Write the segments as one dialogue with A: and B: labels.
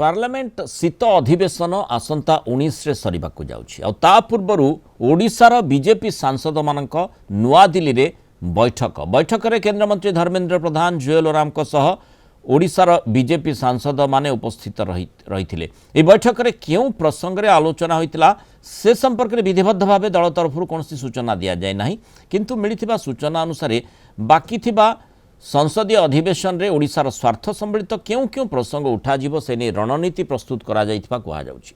A: Parliament शीत अधिवेशन आसंता 19 रे सरिबाकु जाउछि आ ता पूर्वरु ओडिशार बीजेपी सांसद मानक नुआ दिल्ली रे बैठक रे केंद्र मंत्री धर्मेंद्र प्रधान जुएल ओराम को सह ओडिशार बीजेपी सांसद माने उपस्थित रहिथिले। ए बैठक रे केउ प्रसंग रे आलोचना होइतिला से संपर्क रे विधिबद्ध भावे दल तरफरु कोनसी सूचना दिया जाय नाही, किंतु मिलिथिबा सूचना अनुसार बाकी थिबा संसदीय अधिवेशन रे ओडिशार स्वार्थ सम्बलित क्यों क्यों प्रसंग उठाजिब से नहीं रणनीति प्रस्तुत करा जाइथिबा कुहा जाउछि।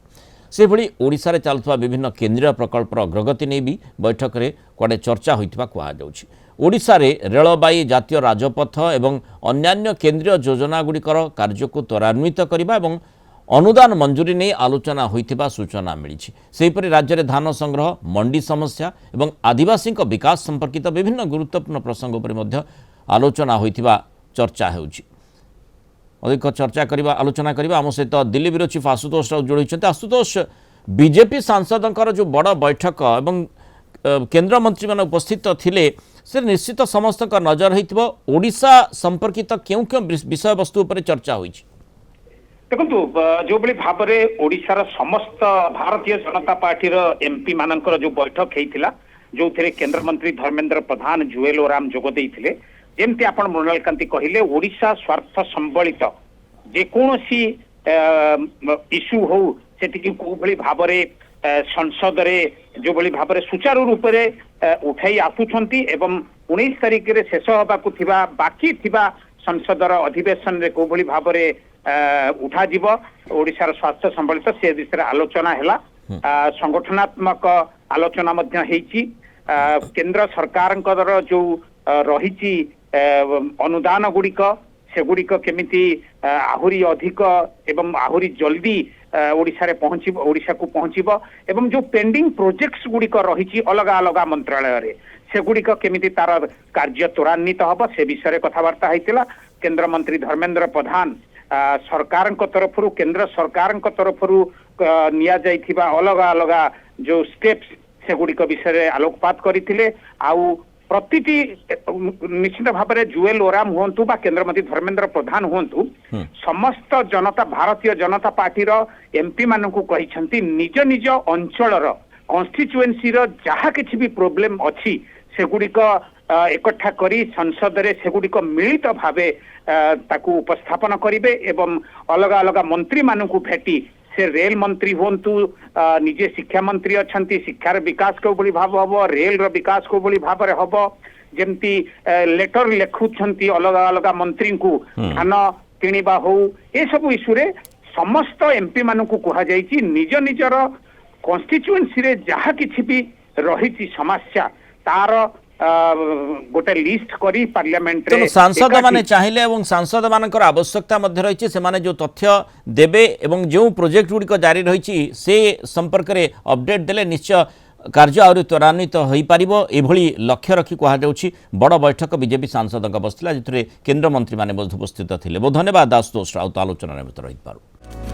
A: से भली ओडिशा रे चालुवा विभिन्न केंद्रीय प्रकल्पर अग्रगति नै भी बैठक रे कुआडे चर्चा होइथिबा कुहा जाउछि। ओडिशा रे रेलबाई जातीय राजपथ एवं अन्यान्य केंद्रीय योजना गुड़िकर कार्य को त्वरान्वित करबा एवं अनुदान मंजूरी नहीं आलोचना होइथिबा सूचना मिली। सेहीपरि राज्य में धान संग्रह, मंडी समस्या एवं आदिवासी विकास संपर्कित विभिन्न गुरुत्वपूर्ण प्रसंग पर मध्य आलोचना होइथिबा चर्चा हेउछि। अधिक चर्चा करबा आलोचना करबा आम सहित दिल्ली ब्यूरो चीफ आशुतोष राउत जोड़िछन्ते। आशुतोष, बीजेपी सांसदों जो बड़ बैठक एवं केंद्र मंत्री मान उपस्थित थिले से निश्चित समस्त नजर होइथिबो ओडिशा संपर्कित क्यों क्यों विषय वस्तु उपर चर्चा होइछि।
B: देखु जो बड़ी भाव में ओडिशार समस्त भारतीय जनता पार्टी एमपी मानकर जो बैठक होता जो थे केंद्र मंत्री धर्मेंद्र प्रधान जुएल ओराम जोग देइथिले। जेमती आपण मृणालकांति कहिले ओडिशा स्वार्थ संबलित जेकोसी इश्यू हो सेटिकी को भली भाव में संसद रे जो भली भाव में सुचारू रूप से उठाई आसुछंती एवं 19 तारिख रे शेष होबाकु थिबा बाकी थिबा संसदर अधिवेशन रे को भली भाव में उठा जीव ओडिशार स्वास्थ्य संबलित से विषय आलोचना हैला। संगठनात्मक आलोचना मध्य हेची। केंद्र सरकार जो रही अनुदान गुड़िक से गुड़िक केमिति आहुरी अधिक एवं आहुरी जल्दी ओडिशा रे पहुंचीब ओडिशा को पहुंचीब एवं जो पेंडिंग प्रोजेक्ट्स गुड़िक रही अलग अलग मंत्रालय रे से गुड़िक केमिति तार कार्य त्वरान्वित हब से विषय कथबार्ता होइतिला। केंद्र मंत्री धर्मेंद्र प्रधान सरकार तरफरु केंद्र सरकार तरफरु निया जाइथिबा अलग अलग जो स्टेप्स से गुड़िक विषय आलोकपात करथिले। आउ प्रतिटी निश्चित भाव में जुएल ओराम हुंतु बा केंद्र मंत्री धर्मेंद्र प्रधान हुंतु समस्त जनता भारतीय जनता पार्टी एमपी मानकु कहिसंती निज निज अंचलर कन्स्टिट्युएंसी जहाँ किछि भी प्रोब्लेम अछि से गुड़िक एकठा करी संसद रे से गुड़िक मिलित भावे ताकू उपस्थापन करिवे एवं अलग अलग मंत्री मानकु भेटी से रेल मंत्री होंतु निजे शिक्षा मंत्री अच्छी शिक्षार विकास को बड़ी भाव हम रेल रो विकास को बड़ी भाव हम जमती लेटर लेखुंट अलग अलग मंत्री को धान किणवा हो ये सब इश्यू रे समस्त एमपी मानकु कहा जाइछि निज निजर कन्स्टिट्युएंसी रे जहाँ किछि भी रही समस्या तार गोटे लिस्ट करी पार्लियामेंट रे
A: सांसद माने चाहिले एवं सांसद मानकर आवश्यकता मध्य रही से माने जो तथ्य देबे एवं जो प्रोजेक्ट गुड़िक जारी रही से संपर्क में अपडेट देले निश्चय कार्य आहुरी त्वरान्वित हो पारिबो एभली लक्ष्य रखी कहा जाउछि। बड़ बैठक बीजेपी सांसद बसला जिथे केंद्र मंत्री माने उपस्थित थिले। बहुत धन्यवाद आशुतोष राउत आलोचना में रही पारू।